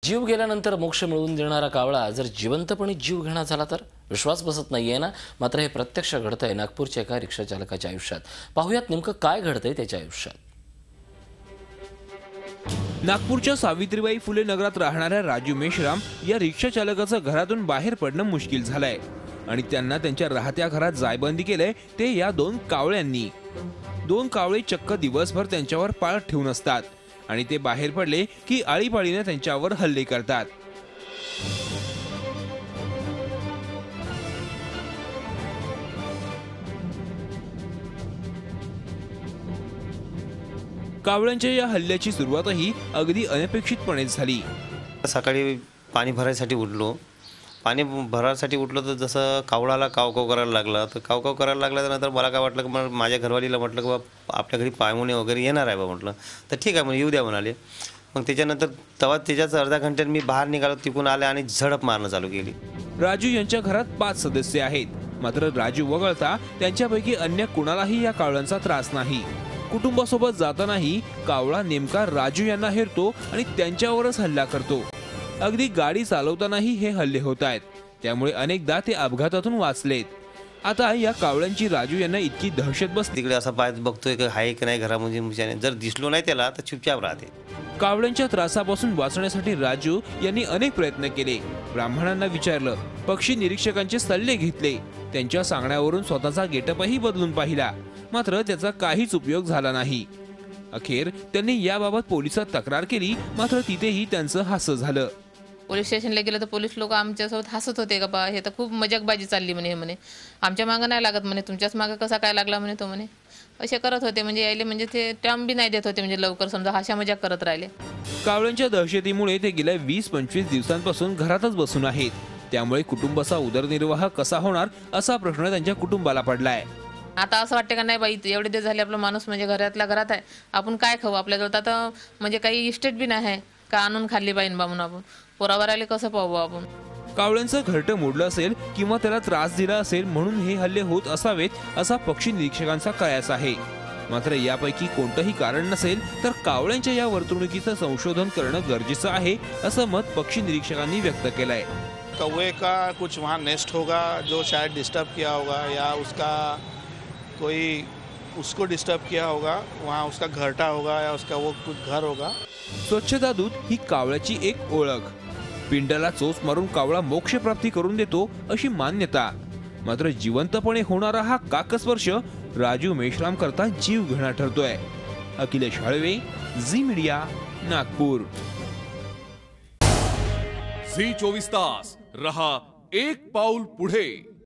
जीव गेल्यानंतर मोक्ष मिळवून देणारा कावळा जर जिवंतपणे जीव घेणा झाला तर विश्वास बसत नाहीये ना। मात्र हे प्रत्यक्ष घडतंय नागपूरच्या एका रिक्षा चालकाच्या आयुष्यात। पाहुयात नेमकं काय घडतंय त्याच्या आयुष्यात। नागपूरच्या सावित्रीबाई फुले नगरात राहणाऱ्या राजू मेश्राम या रिक्षा चालकाचं घरातून बाहेर पडणं मुश्किल झालंय आणि त्यांना त्यांच्या राहत्या घरात जायबंदी केलंय ते या दोन कावळ्यांनी। दोन कावळे चक्क दिवसभर त्यांच्यावर पाळत ठेवून असतात आणि ते बाहेर पडले की आळीपाळीने त्यांच्यावर हल्ले करतात। कावळ्यांच्या या हल्ल्याची सुरुवातही अगदी अनपेक्षितपणे झाली। सकाळी पाणी भरायसाठी उठलो तर जसं कावळाला कावकाव करायला लागला तर कावकाव करायला लागला तर नंतर मला काय वाटलं की मग माझ्या घरवालीला म्हटलं की बा आपल्या घरी पाहुणे वगैरे येणार आहे बा म्हटलं तर ठीक आहे मग येऊ द्या म्हणाले। मग त्याच्यानंतर तेव्हा त्याच्याच अर्धा घंट्यात मी बाहेर निघालो, तिकून आले आणि झडप मारणं चालू केली। राजू यांच्या घरात 5 सदस्य आहेत, मात्र राजू वगळता त्यांच्यापैकी अन्य कुणालाही या कावळ्यांचा त्रास नाही। कुटुंबासोबत जातानाही कावळा नेमका राजू यांना हेरतो आणि त्यांच्यावरच हल्ला करतो। अगदी गाडी चालवतानाही हे हल्ले होत आहेत, त्यामुळे अनेकदा ते अपघातातून वाचलेत। आता या कावळ्यांची राजू यांना इतकी दहशत बसली तिकडे असा पाय बघतोय की हाय की नाही घरामध्ये, जर दिसलो नाही त्याला तर चुपचाप राहते। कावळ्यांच्या त्रासापासून वाचण्यासाठी राजू यांनी अनेक प्रयत्न केले, ब्राह्मणांना विचारलं, पक्षी निरीक्षकांचे सल्ले घेतले, त्यांच्या सांगण्यावरून स्वतःचा गेटअपही बदलून पाहिला, मात्र त्याचा काहीच उपयोग झाला नाही। अखेर त्यांनी याबाबत पोलिसात तक्रार केली, मात्र तिथेही त्यांचं हास्य झालं। पोलीस स्टेशनला गेलं तर पोलीस लोक आमच्यासोबत हसत होते का बा हे तर खूप मजाकबाजी चालली म्हणे आमच्या मागं नाही लागत म्हणे, तुमच्याच मागं कसा काय लागला म्हणे तो म्हणे, असे करत होते। म्हणजे यायले म्हणजे ते टाइम बी नाही देत होते, म्हणजे लवकर समजा हाशा मजाक करत राहिले। कावळ्यांच्या दहशतीमुळे ते गेल्या 20-25 दिवसांपासून घरातच बसून आहेत, त्यामुळे कुटुंबाचा उदरनिर्वाह कसा होणार असा प्रश्न त्यांच्या कुटुंबाला पडलाय। आता असं वाटतं का नाही बाई एवढे दिवस झाले आपला माणूस म्हणजे घरातल्या घरात आहे, आपण काय खाऊ, आपल्याजवळ आता म्हणजे काही इस्टेट बी नाही आहे का आणून खाल्ली बाईन बा म्हणून आपण पोरावर आले कसं पाहू आपण। कावळ्यांचं घरटं मोडलं असेल किंवा त्याला त्रास दिला असेल म्हणून हे हल्ले होत असावेत असा पक्षी निरीक्षकांचा कयास आहे। मात्र यापैकी कोणतंही कारण नसेल तर कावळ्यांच्या या वर्तणुकीचं संशोधन करणं गरजेचं आहे असं मत पक्षी निरीक्षकांनी व्यक्त केलंय। कौवे का कुछ वहाँ नेस्ट होगा जो शायद डिस्टर्ब किया होगा या उसका कोई उसको डिस्टर्ब किया होगा, वहाँ उसका घरटा होगा या उसका वो कुछ घर होगा। स्वच्छता दूत ही कावळ्याची एक ओळख। पिंडाला चोच मारून कावळा मोक्ष प्राप्ती करून देतो अशी मान्यता, मात्र जिवंतपणे होणारा हा काकस्पर्श राजू मेश्राम करता जीव घेणा ठरतोय। Akhilesh Halve, Zee media, Nagpur. Zee 24 तास रहा एक पाऊल पुढे।